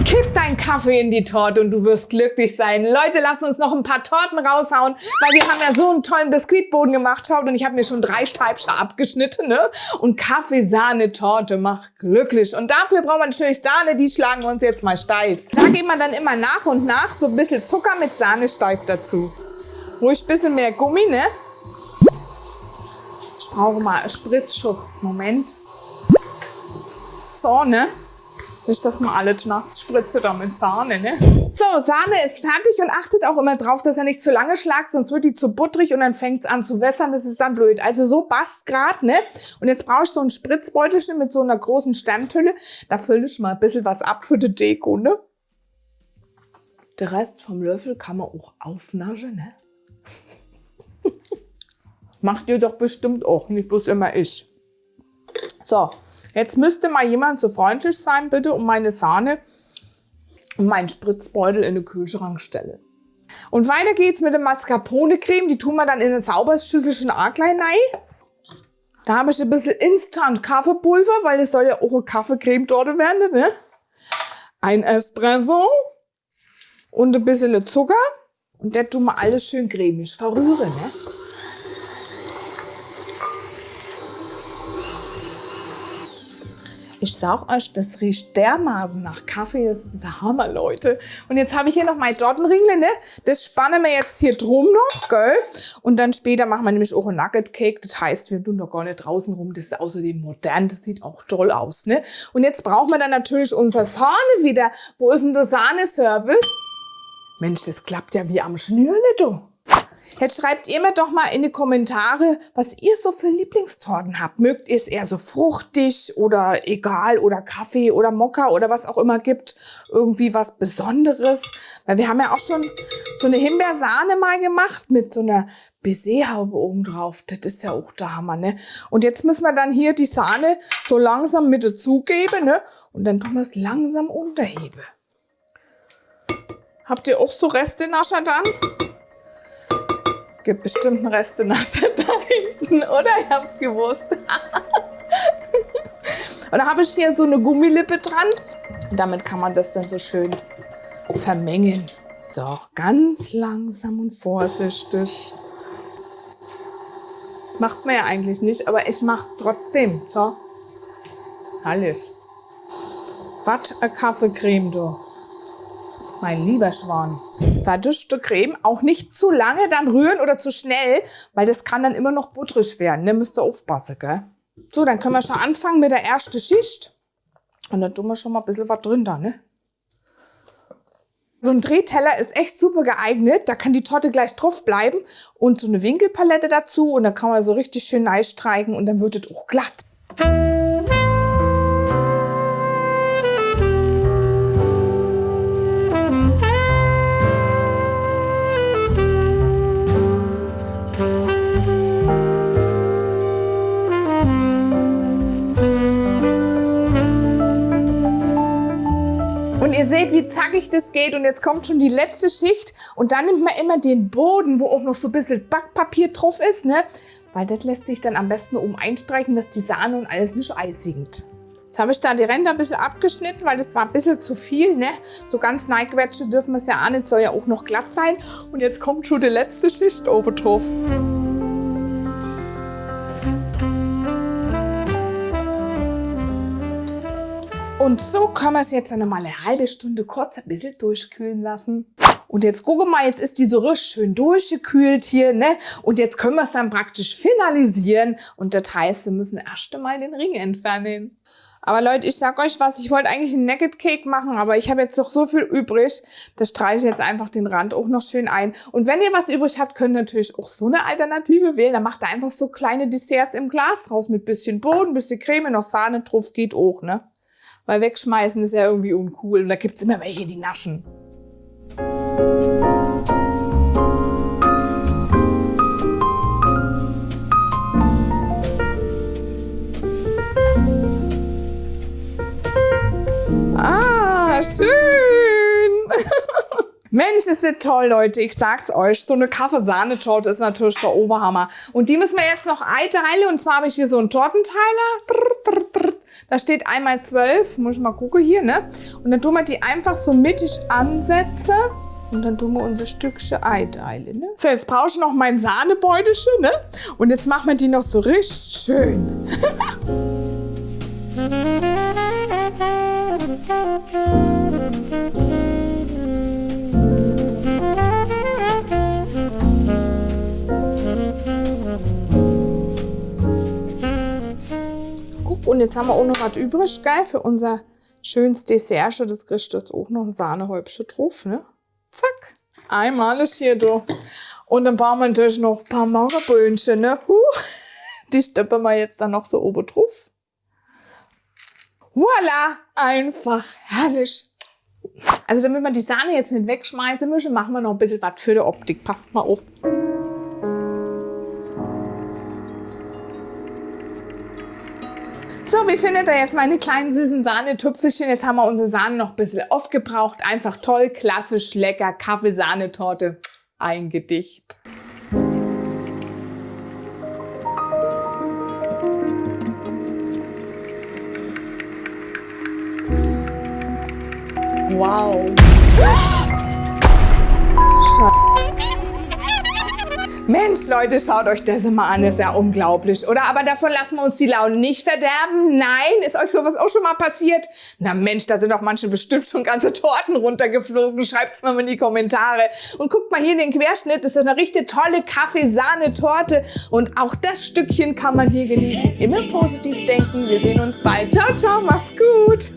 Kipp deinen Kaffee in die Torte und du wirst glücklich sein. Leute, lasst uns noch ein paar Torten raushauen, weil wir haben ja so einen tollen Biskuitboden gemacht. Schaut, und ich habe mir schon 3 Scheibchen abgeschnitten, ne? Und Kaffeesahne-Torte macht glücklich. Und dafür brauchen wir natürlich Sahne, die schlagen wir uns jetzt mal steif. Da geben wir dann immer nach und nach so ein bisschen Zucker mit Sahne steif dazu. Ruhig ein bisschen mehr Gummi, ne? Ich brauche mal einen Spritzschutz. Moment. So, ne? Nicht, dass man alles nass spritze da mit Sahne, ne? So, Sahne ist fertig und achtet auch immer drauf, dass er nicht zu lange schlagt, sonst wird die zu butterig und dann fängt es an zu wässern, das ist dann blöd. Also so passt grad, ne? Und jetzt brauche ich so ein Spritzbeutelchen mit so einer großen Sterntülle. Da fülle ich mal ein bisschen was ab für die Deko, ne? Der Rest vom Löffel kann man auch aufnaschen, ne? Macht ihr doch bestimmt auch, nicht bloß immer ich. So. Jetzt müsste mal jemand so freundlich sein, bitte, und meine Sahne und meinen Spritzbeutel in den Kühlschrank stellen. Und weiter geht's mit der Mascarpone-Creme. Die tun wir dann in ein sauberes Schüsselchen auch gleich rein. Da habe ich ein bisschen Instant-Kaffeepulver, weil es soll ja auch eine Kaffeecremetorte werden, ne? Ein Espresso und ein bisschen Zucker. Und das tun wir alles schön cremig verrühren, ne? Ich sag euch, das riecht dermaßen nach Kaffee, das ist der Hammer, Leute. Und jetzt habe ich hier noch mein Tortenringle, ne? Das spannen wir jetzt hier drum noch, gell? Und dann später machen wir nämlich auch ein Nugget Cake. Das heißt, wir tun doch gar nicht draußen rum. Das ist außerdem modern, das sieht auch toll aus, ne? Und jetzt brauchen wir dann natürlich unsere Sahne wieder. Wo ist denn der Sahneservice? Mensch, das klappt ja wie am Schnürle, du. Jetzt schreibt ihr mir doch mal in die Kommentare, was ihr so für Lieblingstorten habt. Mögt ihr es eher so fruchtig oder egal oder Kaffee oder Mokka oder was auch immer gibt? Irgendwie was Besonderes? Weil wir haben ja auch schon so eine Himbeersahne mal gemacht mit so einer Baiserhaube oben drauf. Das ist ja auch der Hammer, ne? Und jetzt müssen wir dann hier die Sahne so langsam mit dazugeben, ne? Und dann tun wir es langsam unterheben. Habt ihr auch so Reste-Nascher dann? Gibt bestimmt einen Reste-Nascher da hinten, oder? Ihr habt's gewusst. Und da habe ich hier so eine Gummilippe dran. Damit kann man das dann so schön vermengen. So, ganz langsam und vorsichtig. Macht man ja eigentlich nicht, aber ich mach's trotzdem. So, alles. Was eine Kaffeecreme, du. Mein lieber Schwan. Verdischte Creme, auch nicht zu lange dann rühren oder zu schnell, weil das kann dann immer noch butterig werden. Ne? Müsst ihr aufpassen, gell? So, dann können wir schon anfangen mit der ersten Schicht. Und dann tun wir schon mal ein bisschen was drin da, ne? So ein Drehteller ist echt super geeignet. Da kann die Torte gleich drauf bleiben. Und so eine Winkelpalette dazu. Und dann kann man so richtig schön streichen und dann wird es auch glatt. Und ihr seht, wie zackig das geht. Und jetzt kommt schon die letzte Schicht. Und dann nimmt man immer den Boden, wo auch noch so ein bisschen Backpapier drauf ist, ne? Weil das lässt sich dann am besten oben einstreichen, dass die Sahne und alles nicht eisigt. Jetzt habe ich da die Ränder ein bisschen abgeschnitten, weil das war ein bisschen zu viel, ne? So ganz neiquetsche dürfen wir es ja auch nicht, soll ja auch noch glatt sein. Und jetzt kommt schon die letzte Schicht oben drauf. Und so können wir es jetzt noch mal eine halbe Stunde kurz ein bisschen durchkühlen lassen. Und jetzt gucken wir mal, jetzt ist die so richtig schön durchgekühlt hier, ne? Und jetzt können wir es dann praktisch finalisieren. Und das heißt, wir müssen erst einmal den Ring entfernen. Aber Leute, ich sag euch was, ich wollte eigentlich einen Nugget Cake machen, aber ich habe jetzt noch so viel übrig. Da streiche ich jetzt einfach den Rand auch noch schön ein. Und wenn ihr was übrig habt, könnt ihr natürlich auch so eine Alternative wählen. Dann macht ihr einfach so kleine Desserts im Glas draus mit bisschen Boden, bisschen Creme, noch Sahne drauf, geht auch, ne? Weil wegschmeißen ist ja irgendwie uncool. Und da gibt's immer welche, die naschen. Ah, schön. Mensch, ist das toll, Leute. Ich sag's euch. So eine Kaffeesahnetorte ist natürlich der Oberhammer. Und die müssen wir jetzt noch einteilen. Und zwar habe ich hier so einen Tortenteiler. Da steht einmal 12, muss ich mal gucken hier, ne? Und dann tun wir die einfach so mittig ansetzen. Und dann tun wir unser Stückchen Eiteile, ne? So, jetzt brauche ich noch mein Sahnebeutelchen, ne? Und jetzt machen wir die noch so richtig schön. Guck, und jetzt haben wir auch noch was übrig, geil, für unser schönes Dessert. Das kriegt jetzt auch noch ein Sahnehäubchen drauf, ne? Zack, einmal ist hier da. Und dann brauchen wir natürlich noch ein paar Maraböhnchen, ne? Die stöppern wir jetzt dann noch so oben drauf. Voila, einfach herrlich. Also damit wir die Sahne jetzt nicht wegschmeißen müssen, machen wir noch ein bisschen was für die Optik. Passt mal auf. So, wie findet ihr jetzt meine kleinen süßen Sahnetupfelchen? Jetzt haben wir unsere Sahne noch ein bisschen aufgebraucht. Einfach toll, klassisch, lecker, Kaffeesahnetorte. Ein Gedicht. Wow. Mensch, Leute, schaut euch das mal an, das ist ja unglaublich, oder? Aber davon lassen wir uns die Laune nicht verderben. Nein, ist euch sowas auch schon mal passiert? Na Mensch, da sind doch manche bestimmt schon ganze Torten runtergeflogen. Schreibt's mal in die Kommentare. Und guckt mal hier in den Querschnitt, das ist eine richtig tolle Kaffeesahnetorte. Und auch das Stückchen kann man hier genießen. Immer positiv denken. Wir sehen uns bald. Ciao, ciao, macht's gut.